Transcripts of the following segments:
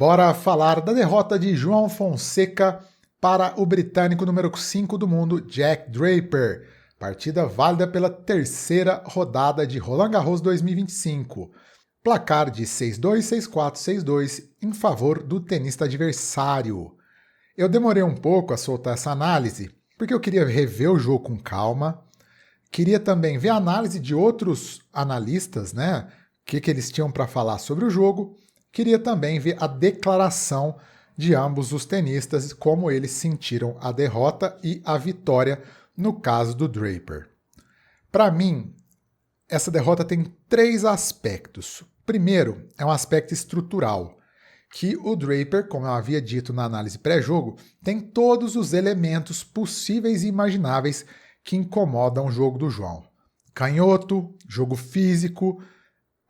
Bora falar da derrota de João Fonseca para o britânico número 5 do mundo, Jack Draper. Partida válida pela terceira rodada de Roland Garros 2025. Placar de 6-2, 6-4, 6-2 em favor do tenista adversário. Eu demorei um pouco a soltar essa análise, porque eu queria rever o jogo com calma. Queria também ver a análise de outros analistas, né? O que eles tinham para falar sobre o jogo. Queria também ver a declaração de ambos os tenistas, como eles sentiram a derrota e a vitória no caso do Draper. Para mim, essa derrota tem 3 aspectos. Primeiro, é um aspecto estrutural, que o Draper, como eu havia dito na análise pré-jogo, tem todos os elementos possíveis e imagináveis que incomodam o jogo do João. Canhoto, jogo físico,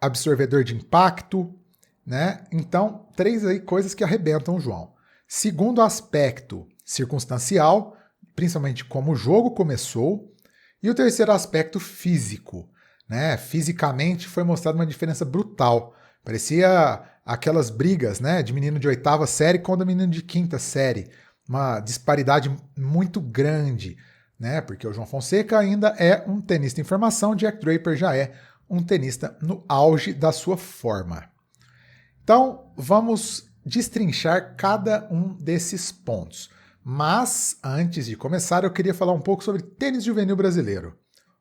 absorvedor de impacto, né? Então, 3 aí coisas que arrebentam o João. Segundo aspecto, circunstancial, principalmente como o jogo começou. E o terceiro aspecto, físico, né? Fisicamente foi mostrada uma diferença brutal. Parecia aquelas brigas, né, de menino de 8ª série contra menino de 5ª série. Uma disparidade muito grande, né? Porque o João Fonseca ainda é um tenista em formação, Jack Draper já é um tenista no auge da sua forma. Então, vamos destrinchar cada um desses pontos. Mas, antes de começar, eu queria falar um pouco sobre tênis juvenil brasileiro.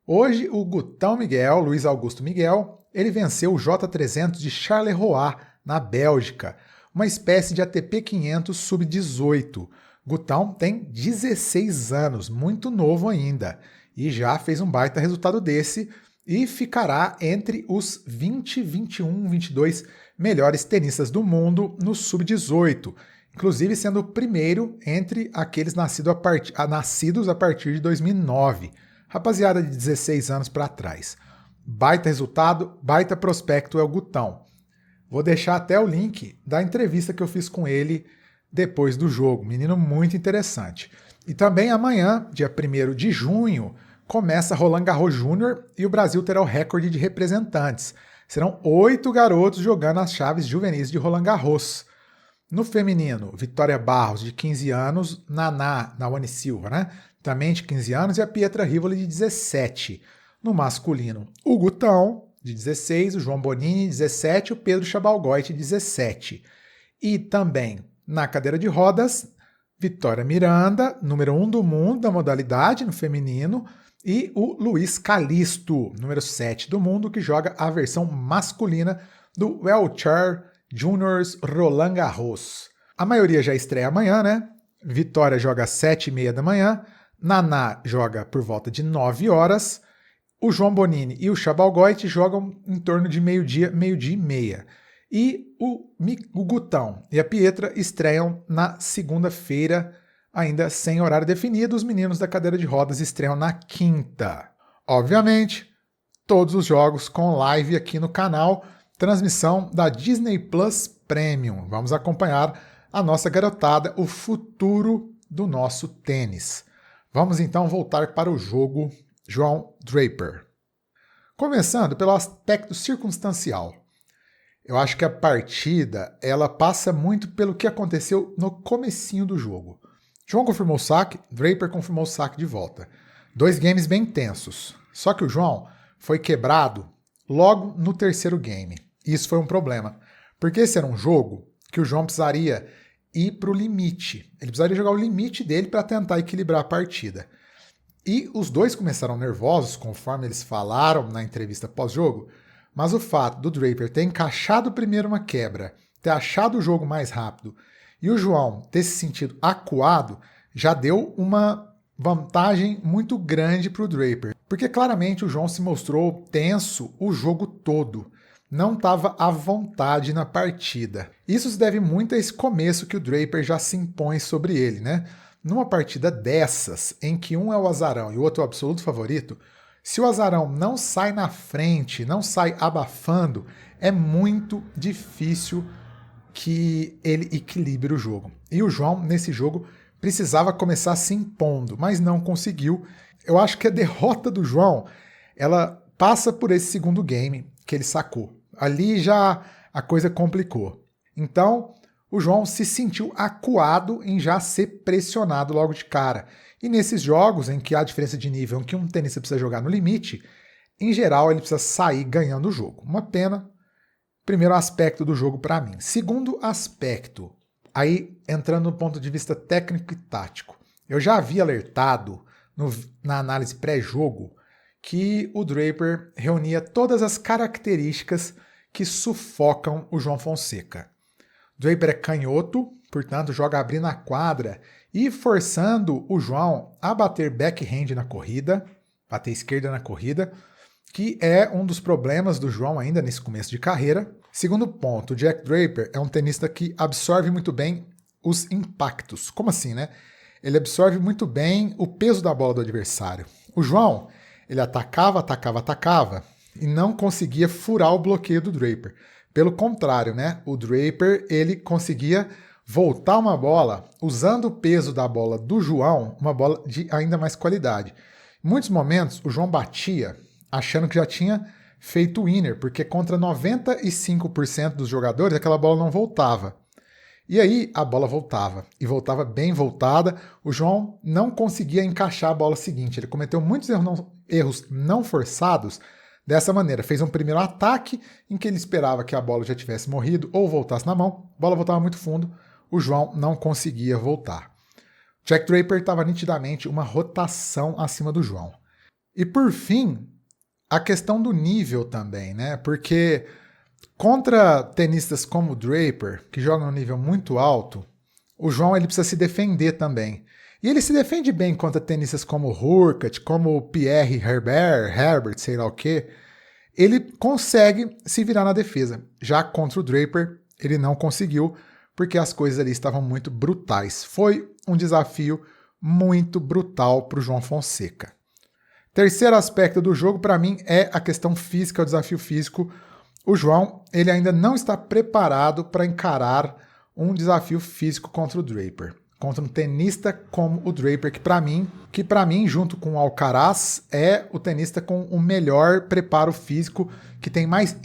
Hoje, o Gutão Miguel, Luiz Augusto Miguel, ele venceu o J300 de Charleroi, na Bélgica, uma espécie de ATP 500 sub-18. Gutão tem 16 anos, muito novo ainda, e já fez um baita resultado desse e ficará entre os 20, 21, 22 melhores tenistas do mundo no sub-18, inclusive sendo o primeiro entre aqueles nascidos a partir de 2009. Rapaziada de 16 anos para trás. Baita resultado, baita prospecto é o Gutão. Vou deixar até o link da entrevista que eu fiz com ele depois do jogo. Menino muito interessante. E também amanhã, dia 1º de junho, começa Roland Garros Júnior e o Brasil terá o recorde de representantes. Serão 8 garotos jogando as chaves juvenis de Roland Garros. No feminino, Vitória Barros, de 15 anos, Naná, Naoane Silva, né? Também de 15 anos, e a Pietra Rivoli, de 17. No masculino, o Gutão, de 16, o João Bonini, de 17, o Pedro Chabalgoit, de 17. E também, na cadeira de rodas, Vitória Miranda, número 1 do mundo da modalidade no feminino, e o Luiz Calisto, número 7 do mundo, que joga a versão masculina do Wheelchair Juniors Roland Garros. A maioria já estreia amanhã, né? Vitória joga às 7h30 da manhã, Naná joga por volta de 9 horas, o João Bonini e o Chabalgoit jogam em torno de meio-dia, meio-dia e meia. E o Gutão e a Pietra estreiam na segunda-feira, ainda sem horário definido. Os meninos da cadeira de rodas estreiam na quinta. Obviamente, todos os jogos com live aqui no canal, transmissão da Disney Plus Premium. Vamos acompanhar a nossa garotada, o futuro do nosso tênis. Vamos então voltar para o jogo João Draper. Começando pelo aspecto circunstancial. Eu acho que a partida ela passa muito pelo que aconteceu no comecinho do jogo. João confirmou o saque, Draper confirmou o saque de volta. 2 games bem tensos. Só que o João foi quebrado logo no terceiro game. Isso foi um problema, porque esse era um jogo que o João precisaria ir para o limite. Ele precisaria jogar o limite dele para tentar equilibrar a partida. E os dois começaram nervosos, conforme eles falaram na entrevista pós-jogo, mas o fato do Draper ter encaixado primeiro uma quebra, ter achado o jogo mais rápido, e o João ter se sentido acuado, já deu uma vantagem muito grande para o Draper. Porque claramente o João se mostrou tenso o jogo todo. Não estava à vontade na partida. Isso se deve muito a esse começo que o Draper já se impõe sobre ele, né? Numa partida dessas, em que um é o azarão e o outro é o absoluto favorito, se o azarão não sai na frente, não sai abafando, é muito difícil que ele equilibre o jogo. E o João, nesse jogo, precisava começar se impondo, mas não conseguiu. Eu acho que a derrota do João, ela passa por esse segundo game que ele sacou. Ali já a coisa complicou. Então, o João se sentiu acuado em já ser pressionado logo de cara. E nesses jogos em que há diferença de nível, em que um tenista precisa jogar no limite, em geral ele precisa sair ganhando o jogo. Uma pena. Primeiro aspecto do jogo para mim. Segundo aspecto, aí entrando no ponto de vista técnico e tático. Eu já havia alertado na análise pré-jogo que o Draper reunia todas as características que sufocam o João Fonseca. O Draper é canhoto, portanto joga abrindo a quadra e forçando o João a bater backhand na corrida, bater esquerda na corrida, que é um dos problemas do João ainda nesse começo de carreira. Segundo ponto, o Jack Draper é um tenista que absorve muito bem os impactos. Como assim, né? Ele absorve muito bem o peso da bola do adversário. O João, ele atacava e não conseguia furar o bloqueio do Draper. Pelo contrário, né? O Draper, ele conseguia voltar uma bola usando o peso da bola do João, uma bola de ainda mais qualidade. Em muitos momentos, o João batia achando que já tinha feito o winner, porque contra 95% dos jogadores aquela bola não voltava. E aí a bola voltava, e voltava bem voltada. O João não conseguia encaixar a bola seguinte. Ele cometeu muitos erros não forçados dessa maneira. Fez um primeiro ataque em que ele esperava que a bola já tivesse morrido ou voltasse na mão. A bola voltava muito fundo, o João não conseguia voltar. Jack Draper estava nitidamente uma rotação acima do João. E por fim, a questão do nível também, né? Porque contra tenistas como o Draper, que jogam num nível muito alto, o João ele precisa se defender também. E ele se defende bem contra tenistas como o Hurkacz, como o Pierre Herbert, sei lá o quê. Ele consegue se virar na defesa. Já contra o Draper, ele não conseguiu, porque as coisas ali estavam muito brutais. Foi um desafio muito brutal para o João Fonseca. Terceiro aspecto do jogo, para mim, é a questão física, o desafio físico. O João, ele ainda não está preparado para encarar um desafio físico contra o Draper. Contra um tenista como o Draper, que para mim, junto com o Alcaraz, é o tenista com o melhor preparo físico, que tem mais,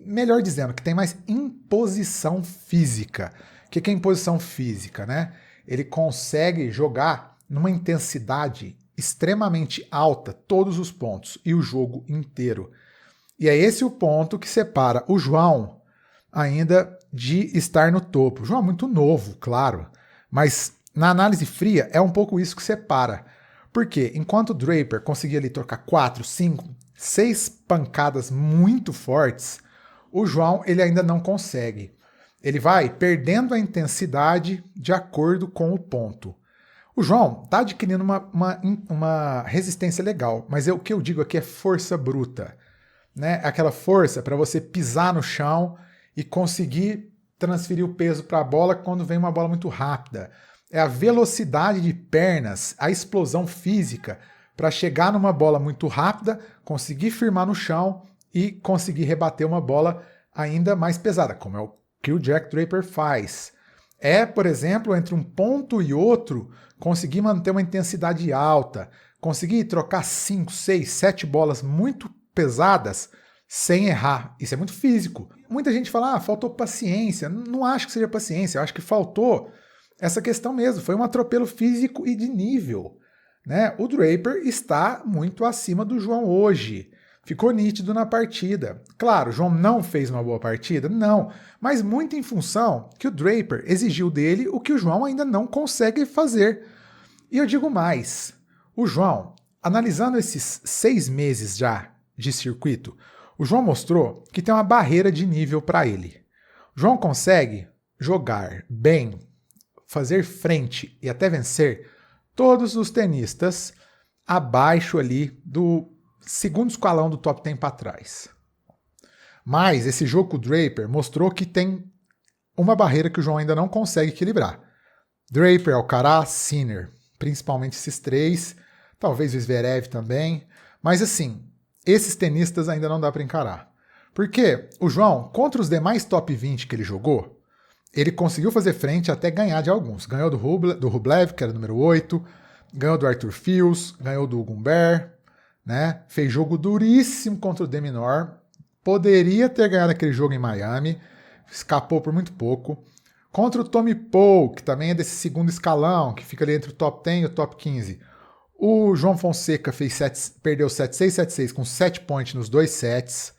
melhor dizendo, que tem mais imposição física. O que é imposição física, né? Ele consegue jogar numa intensidade extremamente alta todos os pontos e o jogo inteiro. E é esse o ponto que separa o João ainda de estar no topo. O João é muito novo, claro, mas na análise fria é um pouco isso que separa. Porque enquanto o Draper conseguia ali trocar 4, 5, 6 pancadas muito fortes, o João ele ainda não consegue. Ele vai perdendo a intensidade de acordo com o ponto. O João está adquirindo uma resistência legal, mas o que eu digo aqui é força bruta. Né? Aquela força para você pisar no chão e conseguir transferir o peso para a bola quando vem uma bola muito rápida. É a velocidade de pernas, a explosão física para chegar numa bola muito rápida, conseguir firmar no chão e conseguir rebater uma bola ainda mais pesada, como é o que o Jack Draper faz. É, por exemplo, entre um ponto e outro, conseguir manter uma intensidade alta, conseguir trocar 5, 6, 7 bolas muito pesadas sem errar. Isso é muito físico. Muita gente fala, faltou paciência. Não acho que seja paciência, eu acho que faltou essa questão mesmo. Foi um atropelo físico e de nível. Né? O Draper está muito acima do João hoje. Ficou nítido na partida. Claro, o João não fez uma boa partida? Não. Mas muito em função que o Draper exigiu dele o que o João ainda não consegue fazer. E eu digo mais. O João, analisando esses 6 meses já de circuito, o João mostrou que tem uma barreira de nível para ele. O João consegue jogar bem, fazer frente e até vencer todos os tenistas abaixo ali do segundo escalão do top 10 para trás. Mas esse jogo com o Draper mostrou que tem uma barreira que o João ainda não consegue equilibrar. Draper, Alcaraz, Sinner, principalmente esses 3, talvez o Zverev também, mas assim, esses tenistas ainda não dá para encarar. Porque o João, contra os demais top 20 que ele jogou, ele conseguiu fazer frente até ganhar de alguns. Ganhou do Rublev, que era o número 8, ganhou do Arthur Fils, ganhou do Humbert, né? Fez jogo duríssimo contra o de Minaur, poderia ter ganhado aquele jogo em Miami, escapou por muito pouco. Contra o Tommy Paul, que também é desse segundo escalão, que fica ali entre o top 10 e o top 15. O João Fonseca perdeu 7-6, 7-6 com 7 points nos 2 sets.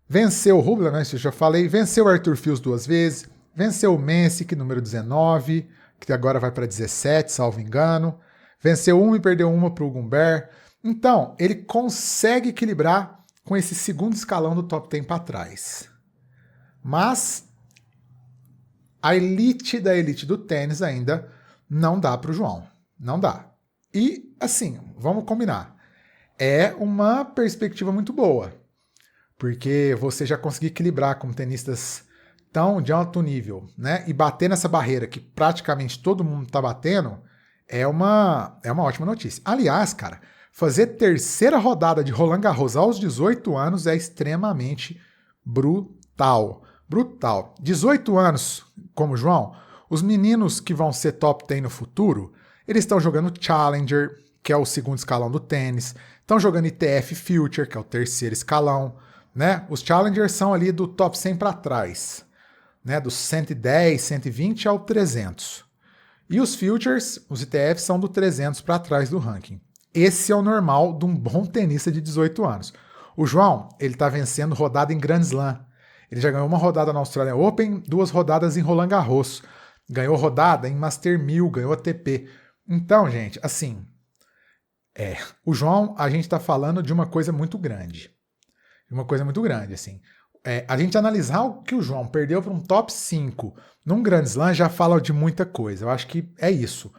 Venceu o Rublev, né, isso eu já falei. Venceu o Arthur Fils 2 vezes. Venceu o Mensik, número 19, que agora vai para 17, salvo engano. Venceu uma e perdeu uma para o Humbert. Então, ele consegue equilibrar com esse segundo escalão do top 10 para trás. Mas a elite da elite do tênis ainda não dá para o João. Não dá. E, assim, vamos combinar. É uma perspectiva muito boa. Porque você já conseguir equilibrar com tenistas tão de alto nível, né? E bater nessa barreira que praticamente todo mundo está batendo, é uma ótima notícia. Aliás, cara, fazer terceira rodada de Roland Garros aos 18 anos é extremamente brutal. Brutal. 18 anos, como o João, os meninos que vão ser top 10 no futuro, eles estão jogando Challenger, que é o segundo escalão do tênis, estão jogando ITF Future, que é o terceiro escalão, né? Os Challengers são ali do top 100 para trás, né? Dos 110, 120 ao 300. E os Futures, os ITFs, são do 300 para trás do ranking. Esse é o normal de um bom tenista de 18 anos. O João, ele está vencendo rodada em Grand Slam. Ele já ganhou uma rodada na Australian Open, 2 rodadas em Roland Garros. Ganhou rodada em Master 1000, ganhou ATP. Então, gente, assim, o João, a gente está falando de uma coisa muito grande. Uma coisa muito grande, assim. A gente analisar o que o João perdeu para um top 5 num Grand Slam já fala de muita coisa. Eu acho que é isso.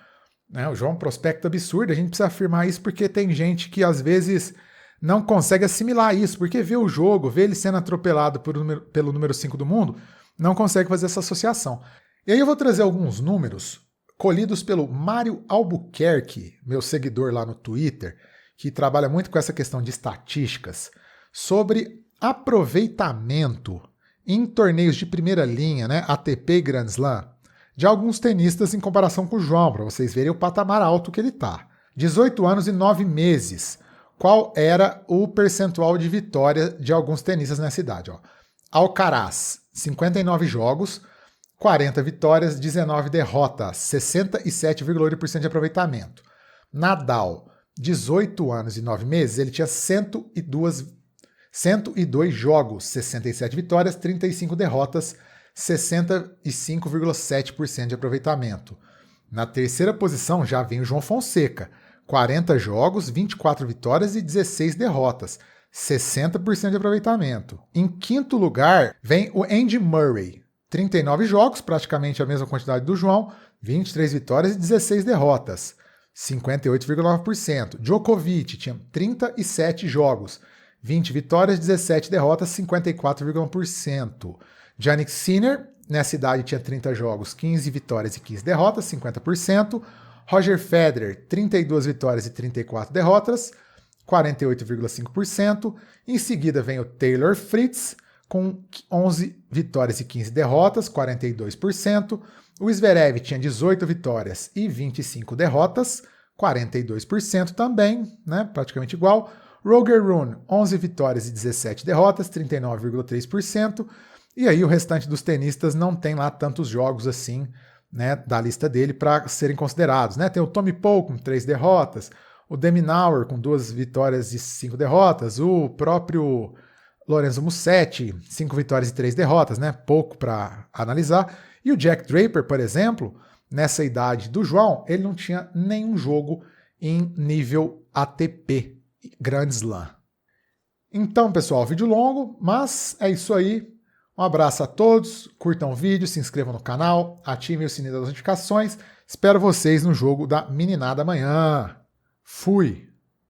Né? O João é um prospecto absurdo, a gente precisa afirmar isso porque tem gente que às vezes não consegue assimilar isso, porque vê o jogo, vê ele sendo atropelado pelo número 5 do mundo, não consegue fazer essa associação. E aí eu vou trazer alguns números colhidos pelo Mário Albuquerque, meu seguidor lá no Twitter, que trabalha muito com essa questão de estatísticas, sobre aproveitamento em torneios de primeira linha, né, ATP e Grand Slam, de alguns tenistas em comparação com o João, para vocês verem o patamar alto que ele está. 18 anos e 9 meses. Qual era o percentual de vitória de alguns tenistas nessa idade? Ó. Alcaraz, 59 jogos, 40 vitórias, 19 derrotas, 67,8% de aproveitamento. Nadal, 18 anos e 9 meses, ele tinha 102 jogos, 67 vitórias, 35 derrotas, 65,7% de aproveitamento. Na terceira posição já vem o João Fonseca, 40 jogos, 24 vitórias e 16 derrotas, 60% de aproveitamento. Em quinto lugar vem o Andy Murray, 39 jogos, praticamente a mesma quantidade do João, 23 vitórias e 16 derrotas, 58,9%. Djokovic tinha 37 jogos, 20 vitórias, 17 derrotas, 54,1%. Jannik Sinner, nessa idade, tinha 30 jogos, 15 vitórias e 15 derrotas, 50%. Roger Federer, 32 vitórias e 34 derrotas, 48,5%. Em seguida vem o Taylor Fritz, com 11 vitórias e 15 derrotas, 42%. O Zverev tinha 18 vitórias e 25 derrotas, 42% também, né, praticamente igual. Roger Rune, 11 vitórias e 17 derrotas, 39,3%. E aí o restante dos tenistas não tem lá tantos jogos assim, né, da lista dele para serem considerados. Né? Tem o Tommy Paul com 3 derrotas, o De Minaur com 2 vitórias e 5 derrotas, o próprio Lorenzo Musetti, 5 vitórias e 3 derrotas, né? Pouco para analisar. E o Jack Draper, por exemplo, nessa idade do João, ele não tinha nenhum jogo em nível ATP, Grand Slam. Então, pessoal, vídeo longo, mas é isso aí. Um abraço a todos, curtam o vídeo, se inscrevam no canal, ativem o sininho das notificações. Espero vocês no jogo da meninada amanhã. Fui!